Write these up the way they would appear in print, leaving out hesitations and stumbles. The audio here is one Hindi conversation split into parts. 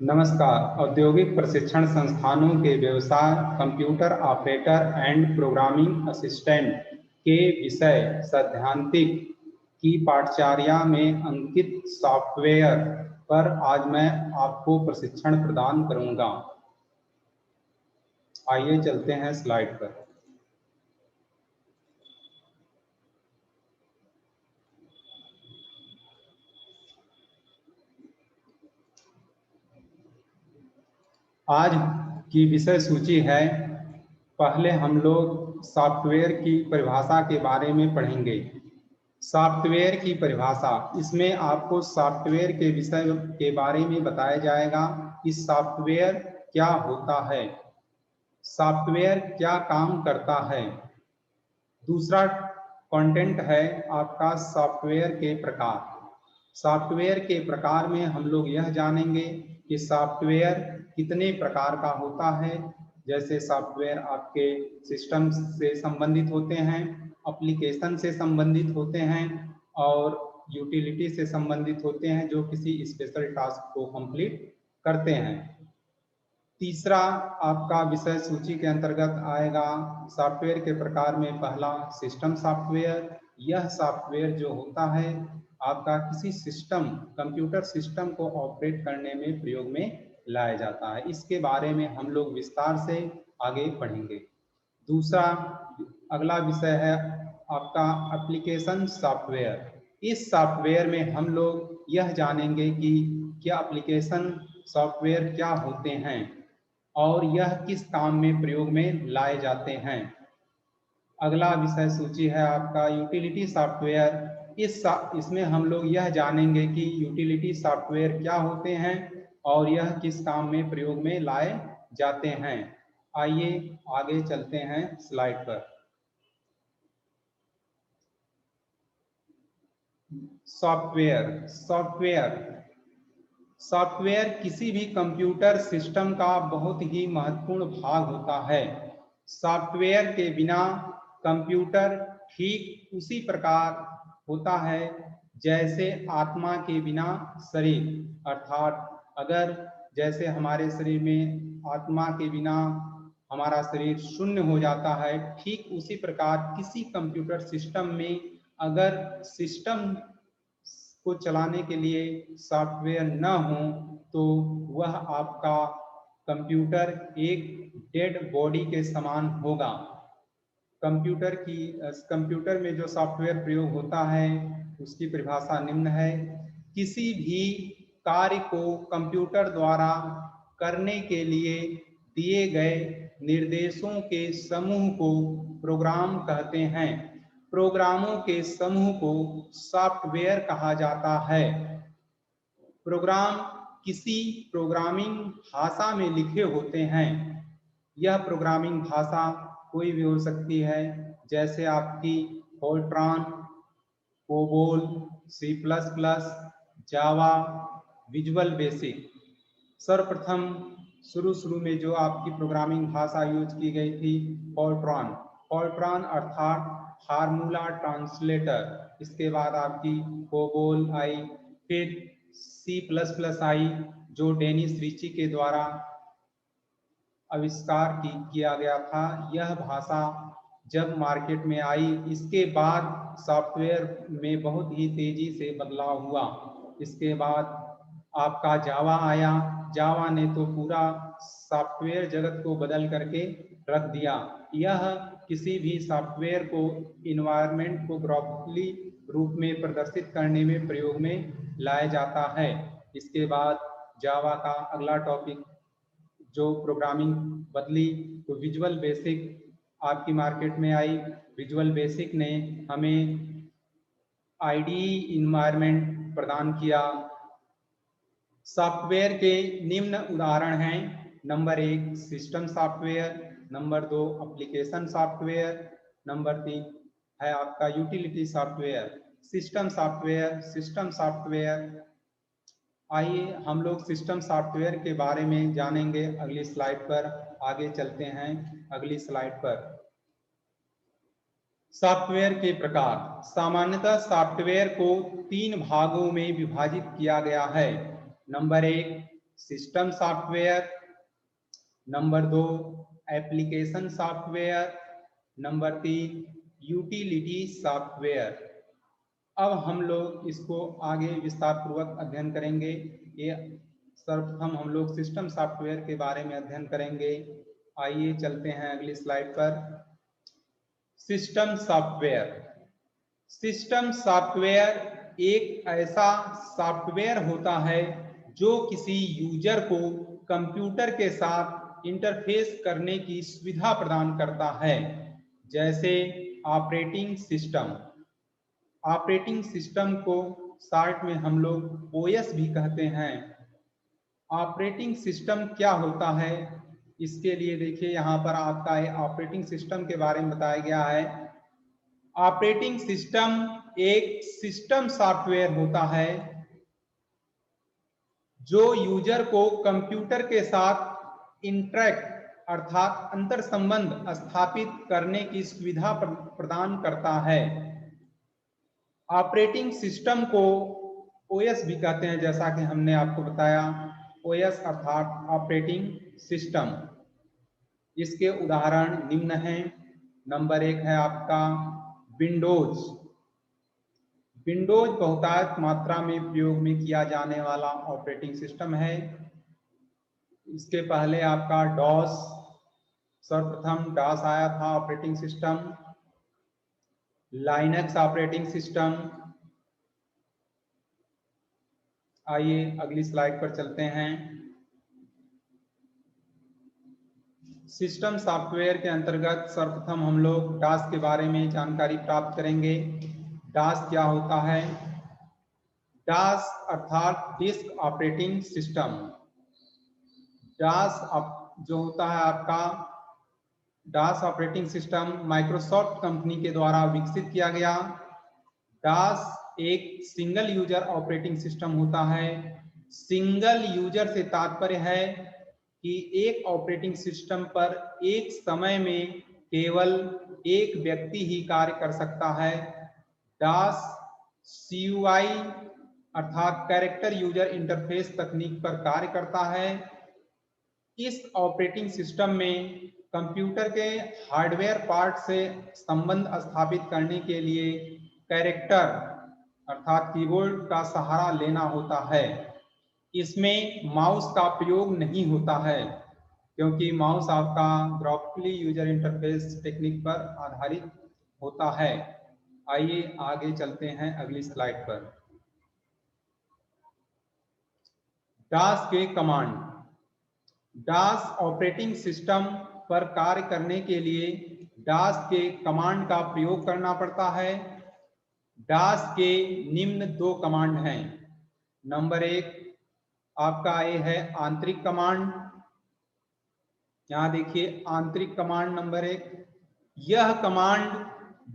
नमस्कार। औद्योगिक प्रशिक्षण संस्थानों के व्यवसाय computer operator and programming assistant के विषय सैद्धांतिक की पाठचर्या में अंकित सॉफ्टवेयर पर आज मैं आपको प्रशिक्षण प्रदान करूंगा। आइए चलते हैं स्लाइड पर। आज की विषय सूची है। पहले हम लोग सॉफ्टवेयर की परिभाषा के बारे में पढ़ेंगे। सॉफ्टवेयर की परिभाषा, इसमें आपको सॉफ्टवेयर के विषय के बारे में बताया जाएगा कि सॉफ्टवेयर क्या होता है, सॉफ्टवेयर क्या काम करता है। दूसरा कंटेंट है आपका सॉफ्टवेयर के प्रकार। सॉफ्टवेयर के प्रकार में हम लोग यह जानेंगे कि सॉफ्टवेयर कितने प्रकार का होता है। जैसे सॉफ्टवेयर आपके सिस्टम से संबंधित होते हैं, एप्लीकेशन से संबंधित होते हैं और यूटिलिटी से संबंधित होते हैं जो किसी स्पेशल टास्क को कंप्लीट करते हैं। तीसरा आपका विषय सूची के अंतर्गत आएगा सॉफ्टवेयर के प्रकार में पहला सिस्टम सॉफ्टवेयर। यह सॉफ्टवेयर जो होता है आपका किसी सिस्टम, कंप्यूटर सिस्टम को ऑपरेट करने में प्रयोग में लाया जाता है। इसके बारे में हम लोग विस्तार से आगे पढ़ेंगे। दूसरा अगला विषय है आपका एप्लीकेशन सॉफ्टवेयर। इस सॉफ्टवेयर में हम लोग यह जानेंगे कि क्या एप्लीकेशन सॉफ्टवेयर क्या होते हैं और यह किस काम में प्रयोग में लाए जाते हैं। अगला विषय सूची है आपका यूटिलिटी सॉफ्टवेयर। इसमें हम लोग यह जानेंगे कि यूटिलिटी सॉफ्टवेयर क्या होते हैं और यह किस काम में प्रयोग में लाए जाते हैं। आइए आगे चलते हैं स्लाइड पर। सॉफ्टवेयर किसी भी कंप्यूटर सिस्टम का बहुत ही महत्वपूर्ण भाग होता है। सॉफ्टवेयर के बिना कंप्यूटर ठीक उसी प्रकार होता है जैसे आत्मा के बिना शरीर। अर्थात अगर जैसे हमारे शरीर में आत्मा के बिना हमारा शरीर शून्य हो जाता है, ठीक उसी प्रकार किसी कंप्यूटर सिस्टम में अगर सिस्टम को चलाने के लिए सॉफ्टवेयर न हो तो वह आपका कंप्यूटर एक डेड बॉडी के समान होगा। कंप्यूटर में जो सॉफ्टवेयर प्रयोग होता है उसकी परिभाषा निम्न है। किसी भी कार्य को कंप्यूटर द्वारा करने के लिए दिए गए निर्देशों के समूह को प्रोग्राम कहते हैं। प्रोग्रामों के समूह को सॉफ्टवेयर कहा जाता है। प्रोग्राम किसी प्रोग्रामिंग भाषा में लिखे होते हैं। यह प्रोग्रामिंग भाषा कोई भी हो सकती है, जैसे आपकी फोर्ट्रान, कोबोल, C++, जावा, विजुअल बेसिक। सर्वप्रथम शुरू में जो आपकी प्रोग्रामिंग भाषा यूज की गई थी फोर्ट्रान अर्थात फार्मूला ट्रांसलेटर। इसके बाद आपकी कोबोल आई, फिर C++ आई जो डेनिस रिची के द्वारा आविष्कार किया गया था। यह भाषा जब मार्केट में आई, इसके बाद सॉफ्टवेयर में बहुत ही तेजी से बदलाव हुआ। इसके बाद आपका जावा आया। जावा ने तो पूरा सॉफ्टवेयर जगत को बदल करके रख दिया। यह किसी भी सॉफ्टवेयर को इन्वायरमेंट को ग्राफिकली रूप में प्रदर्शित करने में प्रयोग में लाया जाता है। इसके बाद जावा का अगला टॉपिक जो प्रोग्रामिंग बदली तो विजुअल बेसिक आपकी मार्केट में आई। विजुअल बेसिक ने हमें आईडीई इन्वायरमेंट प्रदान किया। सॉफ्टवेयर के निम्न उदाहरण हैं। Number 1 system software, number 2 application software, number 3 है आपका यूटिलिटी सॉफ्टवेयर। सिस्टम सॉफ्टवेयर आइए हम लोग सिस्टम सॉफ्टवेयर के बारे में जानेंगे अगली स्लाइड पर। आगे चलते हैं अगली स्लाइड पर। सॉफ्टवेयर के प्रकार। सामान्यतः सॉफ्टवेयर को 3 भागों में विभाजित किया गया है। Number 1 system software, number 2 application software, number 3 utility software. अब हम लोग इसको आगे विस्तार पूर्वक अध्ययन करेंगे। ये सर्वप्रथम हम लोग सिस्टम सॉफ्टवेयर के बारे में अध्ययन करेंगे। आइए चलते हैं अगली स्लाइड पर। System software. सिस्टम सॉफ्टवेयर एक ऐसा सॉफ्टवेयर होता है जो किसी यूजर को कंप्यूटर के साथ इंटरफेस करने की सुविधा प्रदान करता है, जैसे ऑपरेटिंग सिस्टम। ऑपरेटिंग सिस्टम को शॉर्ट में हम लोग ओएस भी कहते हैं। ऑपरेटिंग सिस्टम क्या होता है, इसके लिए देखिए यहाँ पर आपका ऑपरेटिंग सिस्टम के बारे में बताया गया है। ऑपरेटिंग सिस्टम एक सिस्टम सॉफ्टवेयर होता है जो यूजर को कंप्यूटर के साथ इंटरैक्ट अर्थात अंतर संबंध स्थापित करने की सुविधा प्रदान करता है। ऑपरेटिंग सिस्टम को ओएस भी कहते हैं, जैसा कि हमने आपको बताया। ओएस अर्थात ऑपरेटिंग सिस्टम। इसके उदाहरण निम्न हैं। नंबर 1 है आपका विंडोज। विंडोज बहुतायत मात्रा में प्रयोग में किया जाने वाला ऑपरेटिंग सिस्टम है। इसके पहले आपका डॉस, सर्वप्रथम डॉस आया था operating system. Linux operating system. आइए अगली स्लाइड पर चलते हैं। सिस्टम सॉफ्टवेयर के अंतर्गत सर्वप्रथम हम लोग डास के बारे में जानकारी प्राप्त करेंगे। डास क्या होता है? डास अर्थात डिस्क ऑपरेटिंग सिस्टम। डास जो होता है आपका dance operating system Microsoft company के द्वारा विकसित किया गया। डास एक सिंगल यूजर ऑपरेटिंग सिस्टम होता है। सिंगल यूजर से तात्पर्य है कि एक ऑपरेटिंग सिस्टम पर एक समय में केवल एक व्यक्ति ही कार्य कर सकता है। डास CUI अर्थात कैरेक्टर यूजर इंटरफेस तकनीक पर कार्य करता है। इस ऑपरेटिंग सिस्टम में कंप्यूटर के हार्डवेयर पार्ट से संबंध स्थापित करने के लिए कैरेक्टर अर्थात कीबोर्ड का सहारा लेना होता है। इसमें माउस का प्रयोग नहीं होता है, क्योंकि माउस आपका ग्राफिकली यूजर इंटरफेस टेक्निक पर आधारित होता है। आइए आगे चलते हैं अगली स्लाइड पर। डास के कमांड। डास ऑपरेटिंग सिस्टम पर कार्य करने के लिए डास के कमांड का प्रयोग करना पड़ता है। डास के निम्न 2 कमांड हैं। नंबर 1 आपका ये है आंतरिक कमांड। यहाँ देखिए आंतरिक कमांड नंबर 1। यह कमांड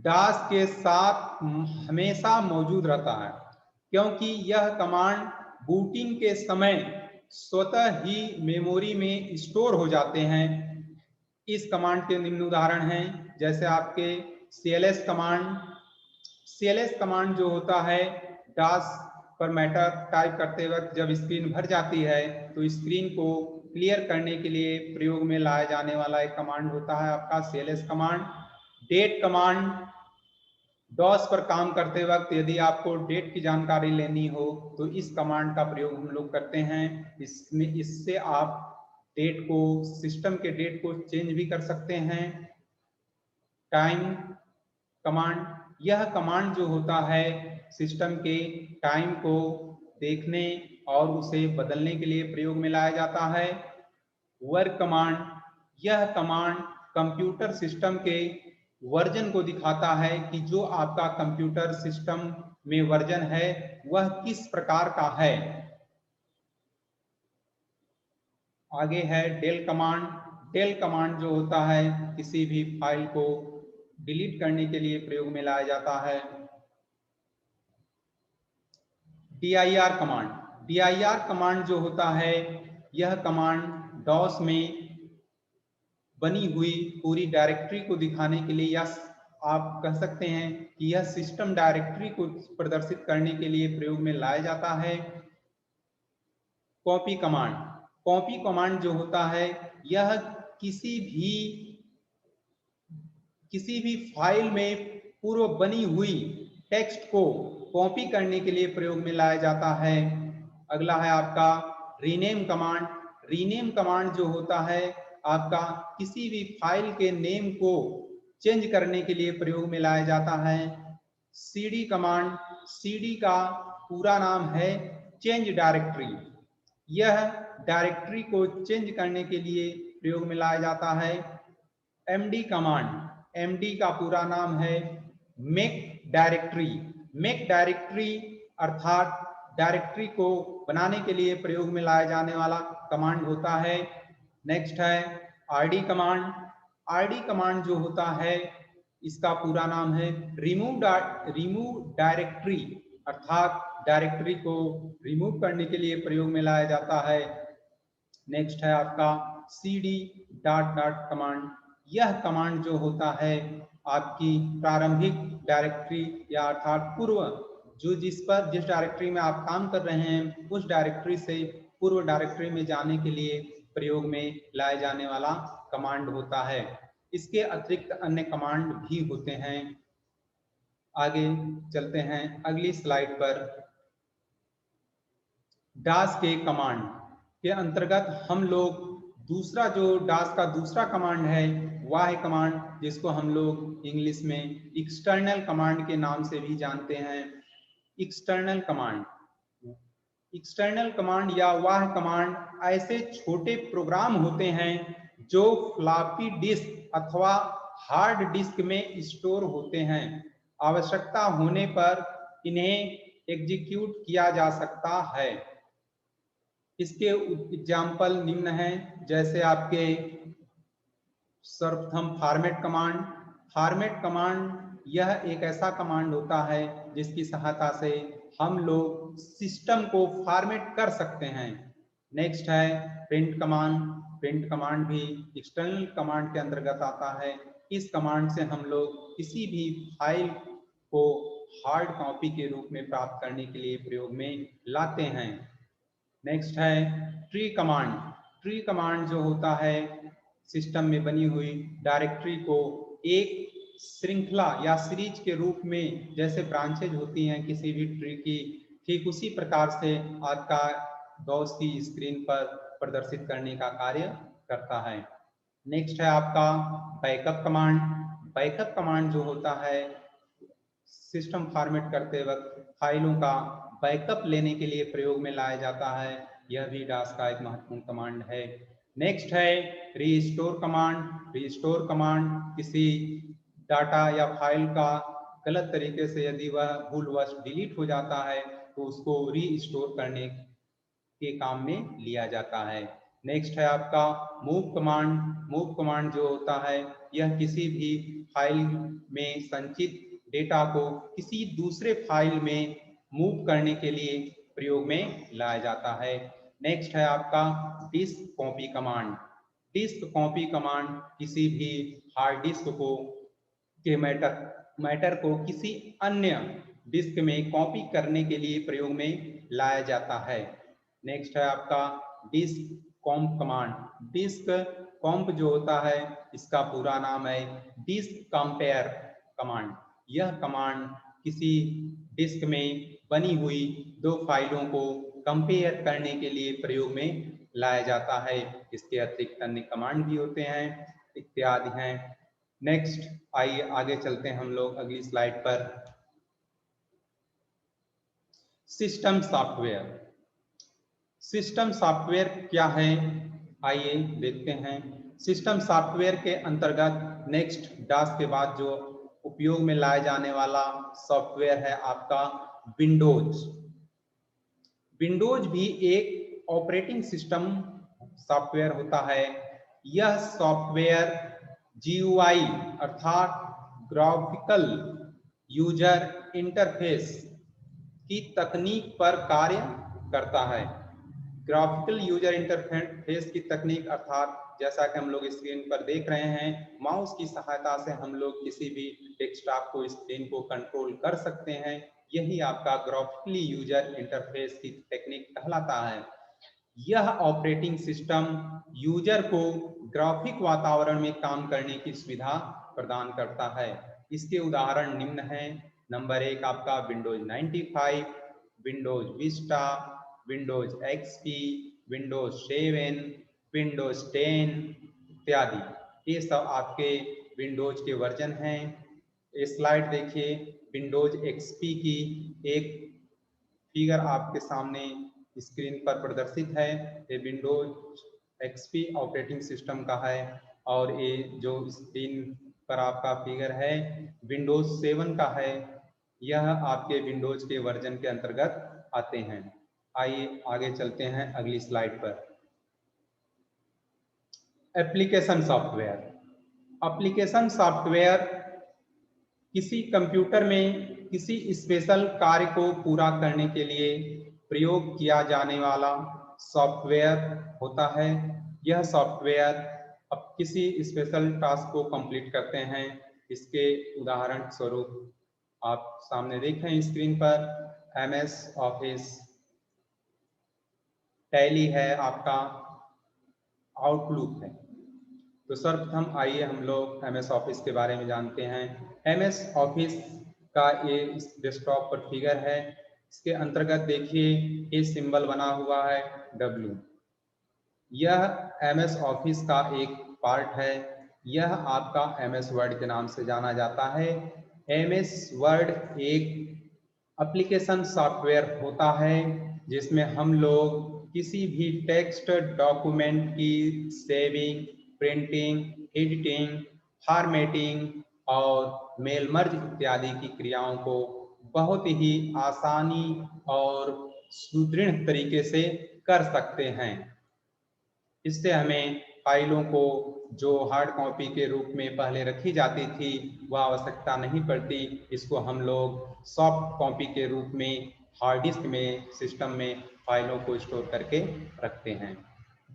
डास के साथ हमेशा मौजूद रहता है, क्योंकि यह कमांड बूटिंग के समय स्वतः ही मेमोरी में स्टोर हो जाते हैं। इस कमांड के निम्न उदाहरण हैं, जैसे आपके CLS कमांड। CLS कमांड जो होता है डास पर मैटर टाइप करते वक्त जब स्क्रीन भर जाती है तो स्क्रीन को क्लियर करने के लिए प्रयोग में लाया जाने वाला एक कमांड होता है आपका CLS command. Date command, DOS पर काम करते वक्त यदि आपको डेट की जानकारी लेनी हो तो इस कमांड का प्रयोग हम लोग करते हैं। इससे आप डेट को, सिस्टम के डेट को चेंज भी कर सकते हैं। टाइम कमांड, यह कमांड जो होता है सिस्टम के टाइम को देखने और उसे बदलने के लिए प्रयोग में लाया जाता है। वर्क कमांड, यह कमांड कंप्यूटर सिस्टम के वर्जन को दिखाता है कि जो आपका कंप्यूटर सिस्टम में वर्जन है वह किस प्रकार का है। आगे है डेल कमांड। डेल कमांड जो होता है किसी भी फाइल को डिलीट करने के लिए प्रयोग में लाया जाता है। dir command. dir कमांड जो होता है यह कमांड डॉस में बनी हुई पूरी डायरेक्टरी को दिखाने के लिए, या आप कह सकते हैं कि यह सिस्टम डायरेक्टरी को प्रदर्शित करने के लिए प्रयोग में लाया जाता है। कॉपी कमांड, कॉपी कमांड जो होता है यह किसी भी फाइल में पूर्व बनी हुई टेक्स्ट को कॉपी करने के लिए प्रयोग में लाया जाता है। अगला है आपका रीनेम कमांड। रीनेम कमांड जो होता है आपका किसी भी फाइल के नेम को चेंज करने के लिए प्रयोग में लाया जाता है। सीडी कमांड, सीडी का पूरा नाम है चेंज डायरेक्टरी। यह डायरेक्टरी को चेंज करने के लिए प्रयोग में लाया जाता है। एमडी कमांड, एमडी का पूरा नाम है मेक डायरेक्टरी। मेक डायरेक्टरी अर्थात डायरेक्टरी को बनाने के लिए प्रयोग में लाया जाने वाला कमांड होता है। नेक्स्ट है आरडी कमांड। आरडी कमांड जो होता है इसका पूरा नाम है रिमूव डायरेक्टरी, अर्थात डायरेक्टरी को रिमूव करने के लिए प्रयोग में लाया जाता है। नेक्स्ट है आपका cd डॉट कमांड। यह कमांड जो होता है आपकी प्रारंभिक डायरेक्टरी या अर्थात पूर्व जिस डायरेक्टरी में आप काम कर रहे हैं उस डायरेक्टरी से पूर्व डायरेक्टरी में जाने के लिए प्रयोग में लाए जाने वाला कमांड होता है। इसके अतिरिक्त अन्य कमांड भी होते हैं। आगे चलते हैं अगली स्लाइड पर। डास के कमांड के अंतर्गत हम लोग दूसरा जो डास का दूसरा कमांड है वह है कमांड जिसको हम लोग इंग्लिश में एक्सटर्नल कमांड के नाम से भी जानते हैं। एक्सटर्नल कमांड, एक्सटर्नल कमांड या वह कमांड ऐसे छोटे प्रोग्राम होते हैं जो फ्लॉपी डिस्क अथवा हार्ड डिस्क में स्टोर होते हैं। आवश्यकता होने पर इन्हें एग्जीक्यूट किया जा सकता है। इसके एग्जाम्पल निम्न हैं, जैसे आपके सर्वप्रथम फॉर्मेट कमांड। फॉर्मेट कमांड यह एक ऐसा कमांड होता है जिसकी सहायता से हम लोग सिस्टम को फॉर्मेट कर सकते हैं। नेक्स्ट है प्रिंट कमांड। प्रिंट कमांड भी एक्सटर्नल कमांड के अंतर्गत आता है। इस कमांड से हम लोग किसी भी फाइल को हार्ड कॉपी के रूप में प्राप्त करने के लिए प्रयोग में लाते हैं। नेक्स्ट है ट्री कमांड। ट्री कमांड जो होता है सिस्टम में बनी हुई डायरेक्टरी को एक श्रृंखला या सीरीज के रूप में, जैसे ब्रांचेज होती हैं किसी भी ट्री की, ठीक उसी प्रकार से आपका गॉस की स्क्रीन पर प्रदर्शित करने का कार्य करता है। नेक्स्ट है आपका बैकअप कमांड। बैकअप कमांड जो होता है सिस्टम फॉर्मेट करते वक्त फाइलों का बैकअप लेने के लिए प्रयोग में लाया जाता है। यह भी डास का एक महत्वपूर्ण कमांड है। नेक्स्ट है रीस्टोर कमांड। रीस्टोर कमांड किसी डाटा या फाइल का गलत तरीके से यदि वह भूलवश डिलीट हो जाता है तो उसको रीस्टोर करने के काम में लिया जाता है। नेक्स्ट है आपका मूव कमांड। मूव कमांड जो होता है यह किसी भी फाइल में संचित डेटा को किसी दूसरे फाइल में मूव करने के लिए प्रयोग में लाया जाता है। नेक्स्ट है आपका disk copy command. Disk copy command किसी भी हार्ड डिस्क को के मैटर को किसी अन्य डिस्क में कॉपी करने के लिए प्रयोग में लाया जाता है। नेक्स्ट है आपका डिस्क कॉम्प कमांड। डिस्क कॉम्प जो होता है इसका पूरा नाम है डिस्क कंपेयर कमांड। यह कमांड किसी डिस्क में बनी हुई दो फाइलों को कंपेयर करने के लिए प्रयोग में लाया जाता है। इसके अतिरिक्त अन्य कमांड भी होते हैं इत्यादि हैं। नेक्स्ट आइए आगे चलते हैं हम लोग अगली स्लाइड पर। System software. सिस्टम सॉफ्टवेयर क्या है आइए देखते हैं। सिस्टम सॉफ्टवेयर के अंतर्गत नेक्स्ट डास के बाद जो उपयोग में लाया जाने वाला सॉफ्टवेयर है आपका विंडोज। विंडोज भी एक ऑपरेटिंग सिस्टम सॉफ्टवेयर होता है। यह सॉफ्टवेयर GUI अर्थात ग्राफिकल यूजर इंटरफेस की तकनीक पर कार्य करता है। ग्राफिकल यूजर इंटरफेस की तकनीक अर्थात जैसा कि हम लोग स्क्रीन पर देख रहे हैं, माउस की सहायता से हम लोग किसी भी डेस्कटॉप को स्क्रीन को कंट्रोल कर सकते हैं। यही आपका ग्राफिकली यूजर इंटरफेस की टेक्निक कहलाता है। यह ऑपरेटिंग सिस्टम यूजर को ग्राफिक वातावरण में काम करने की सुविधा प्रदान करता है। इसके उदाहरण निम्न हैं। नंबर 1 आपका Windows 95, Windows Vista, Windows XP, Windows 7, Windows 10 इत्यादि। ये सब आपके विंडोज के वर्जन हैं। स्लाइड देखिए, विंडोज एक्सपी की एक फिगर आपके सामने स्क्रीन पर प्रदर्शित है। ये विंडोज एक्सपी ऑपरेटिंग सिस्टम का है और ये जो स्क्रीन पर आपका फिगर है विंडोज 7 का है। यह आपके विंडोज के वर्जन के अंतर्गत आते हैं। आइए आगे चलते हैं अगली स्लाइड पर। Application software. एप्लीकेशन सॉफ्टवेयर किसी कंप्यूटर में किसी स्पेशल कार्य को पूरा करने के लिए प्रयोग किया जाने वाला सॉफ्टवेयर होता है। यह सॉफ्टवेयर अब किसी स्पेशल टास्क को कंप्लीट करते हैं। इसके उदाहरण स्वरूप आप सामने देखें स्क्रीन पर MS ऑफिस, टैली है, आपका आउटलुक है। तो सर्वप्रथम आइए हम लोग MS ऑफिस के बारे में जानते हैं। MS ऑफिस का ये इस डेस्कटॉप पर फिगर है। इसके अंतर्गत देखिए ये सिंबल बना हुआ है W। यह MS ऑफिस का एक पार्ट है। यह आपका MS वर्ड के नाम से जाना जाता है। MS वर्ड एक एप्लीकेशन सॉफ्टवेयर होता है जिसमें हम लोग किसी भी टेक्स्ट डॉक्यूमेंट की सेविंग, प्रिंटिंग, एडिटिंग, फॉर्मेटिंग और मेल मर्ज इत्यादि की क्रियाओं को बहुत ही आसानी और सुदृढ़ तरीके से कर सकते हैं। इससे हमें फाइलों को जो हार्ड कॉपी के रूप में पहले रखी जाती थी वह आवश्यकता नहीं पड़ती। इसको हम लोग सॉफ्ट कॉपी के रूप में हार्ड डिस्क में सिस्टम में फाइलों को स्टोर करके रखते हैं।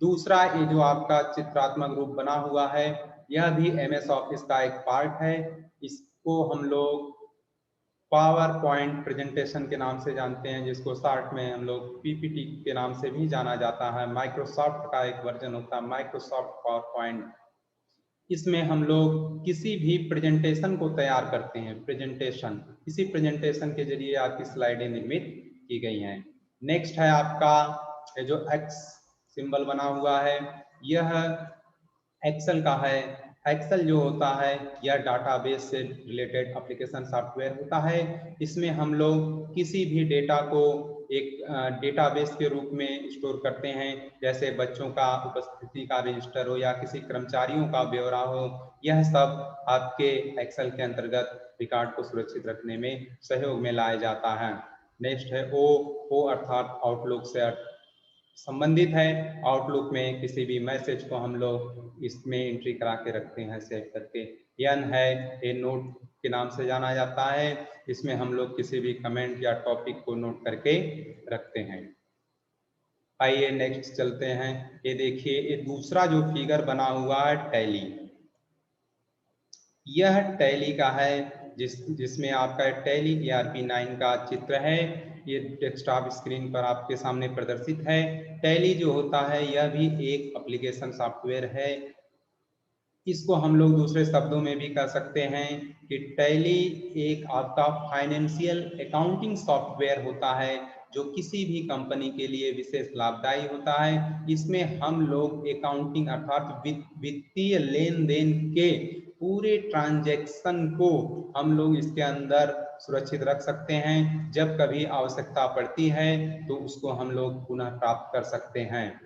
दूसरा ये जो आपका चित्रात्मक रूप बना हुआ है यह भी MS ऑफिस का एक पार्ट है। इसको हम लोग पावर पॉइंट प्रेजेंटेशन के नाम से जानते हैं, जिसको शॉर्ट में हम लोग PPT के नाम से भी जाना जाता है। माइक्रोसॉफ्ट का एक वर्जन होता है माइक्रोसॉफ्ट पावर पॉइंट। इसमें हम लोग किसी भी प्रेजेंटेशन को तैयार करते हैं। प्रेजेंटेशन, इसी प्रेजेंटेशन के जरिए आपकी स्लाइडें निर्मित की गई हैं। नेक्स्ट है आपका ये जो X सिंबल बना हुआ है यह एक्सेल का है। एक्सेल जो होता है यह डाटाबेस से रिलेटेड एप्लीकेशन सॉफ्टवेयर होता है। इसमें हम लोग किसी भी डेटा को एक डेटाबेस के रूप में स्टोर करते हैं, जैसे बच्चों का उपस्थिति का रजिस्टर हो या किसी कर्मचारियों का ब्यौरा हो। यह सब आपके एक्सेल के अंतर्गत रिकॉर्ड को सुरक्षित रखने में सहयोग में लाया जाता है। नेक्स्ट है ओ अर्थात आउटलुक से संबंधित है। आउटलुक में किसी भी मैसेज को हम लोग इसमें एंट्री करा के रखते हैं सेव करके। एन है, ये नोट के नाम से जाना जाता है। इसमें हम लोग किसी भी कमेंट या टॉपिक को नोट करके रखते हैं। आइए नेक्स्ट चलते हैं। ये देखिए ये दूसरा जो फिगर बना हुआ है टैली, यह टैली का है जिसमें आपका टैली ERP9 का चित्र है। ये डेस्कटॉप स्क्रीन पर आपके सामने प्रदर्शित है। टैली जो होता है यह भी एक एप्लीकेशन सॉफ्टवेयर है। इसको हम लोग दूसरे शब्दों में भी कह सकते हैं कि टैली एक आपका फाइनेंशियल अकाउंटिंग सॉफ्टवेयर होता है जो किसी भी कंपनी के लिए विशेष लाभदायी होता है। इसमें हम लोग अकाउंटिंग अर्थात वित्तीय लेन देन के पूरे ट्रांजैक्शन को हम लोग इसके अंदर सुरक्षित रख सकते हैं। जब कभी आवश्यकता पड़ती है तो उसको हम लोग पुनः प्राप्त कर सकते हैं।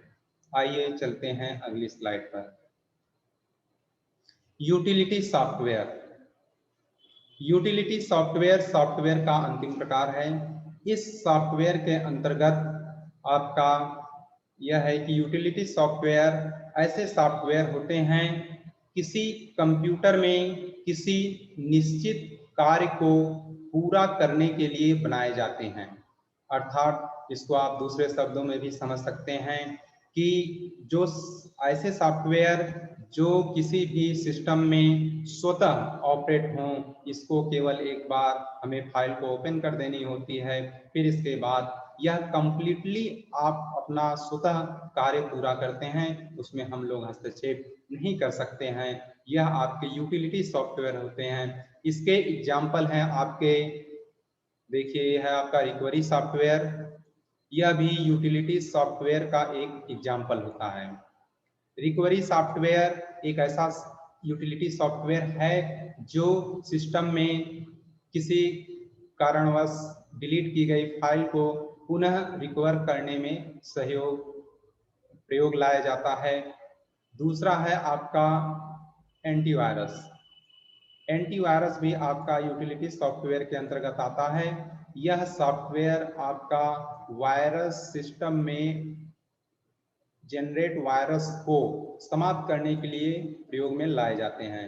आइए चलते हैं अगली स्लाइड पर। Utility software. Utility software software का अंतिम प्रकार है। इस सॉफ्टवेयर के अंतर्गत आपका यह है कि यूटिलिटी सॉफ्टवेयर ऐसे सॉफ्टवेयर होते हैं किसी कंप्यूटर में किसी निश्चित कार्य को पूरा करने के लिए बनाए जाते हैं। अर्थात इसको आप दूसरे शब्दों में भी समझ सकते हैं कि जो ऐसे सॉफ्टवेयर जो किसी भी सिस्टम में स्वतः ऑपरेट हों, इसको केवल एक बार हमें फाइल को ओपन कर देनी होती है, फिर इसके बाद यह कंप्लीटली आप अपना स्वतः कार्य पूरा करते हैं, उसमें हम लोग हस्तक्षेप नहीं कर सकते हैं। यह आपके यूटिलिटी सॉफ्टवेयर होते हैं। इसके एग्जाम्पल हैं आपके, देखिए यह है आपका रिकवरी सॉफ्टवेयर, यह भी यूटिलिटी सॉफ्टवेयर का एक एग्जाम्पल होता है। रिकवरी सॉफ्टवेयर एक ऐसा यूटिलिटी सॉफ्टवेयर है जो सिस्टम में किसी कारणवश डिलीट की गई फाइल को पुनः रिकवर करने में प्रयोग लाया जाता है। दूसरा है आपका एंटीवायरस। एंटीवायरस भी आपका यूटिलिटी सॉफ्टवेयर के अंतर्गत आता है। यह सॉफ्टवेयर आपका वायरस सिस्टम में जनरेट वायरस को समाप्त करने के लिए प्रयोग में लाए जाते हैं।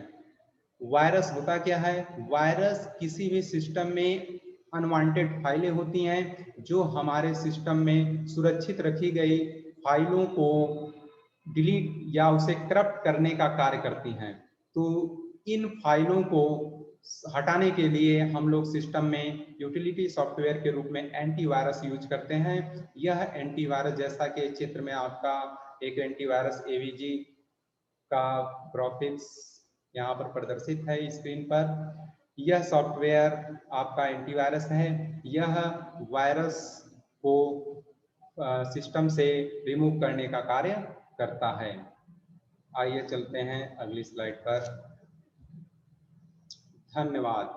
वायरस होता क्या है? वायरस किसी भी सिस्टम में अनवांटेड फाइलें होती हैं जो हमारे सिस्टम में सुरक्षित रखी गई फाइलों को डिलीट या उसे करप्ट करने का कार्य करती हैं। तो इन फाइलों को हटाने के लिए हम लोग सिस्टम में यूटिलिटी सॉफ्टवेयर के रूप में एंटीवायरस यूज करते हैं। यह एंटीवायरस, जैसा कि चित्र में आपका एक एंटीवायरस एवीजी का ग्राफिक्स यहाँ पर प्रदर्शित है स्क्रीन पर, यह सॉफ्टवेयर आपका एंटीवायरस है। यह वायरस को सिस्टम से रिमूव करने का कार्य करता है। आइए चलते हैं अगली स्लाइड पर। धन्यवाद।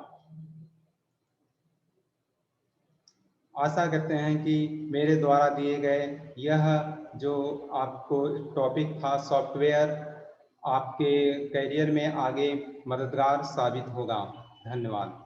आशा करते हैं कि मेरे द्वारा दिए गए यह जो आपको टॉपिक था सॉफ्टवेयर, आपके करियर में आगे मददगार साबित होगा। धन्यवाद।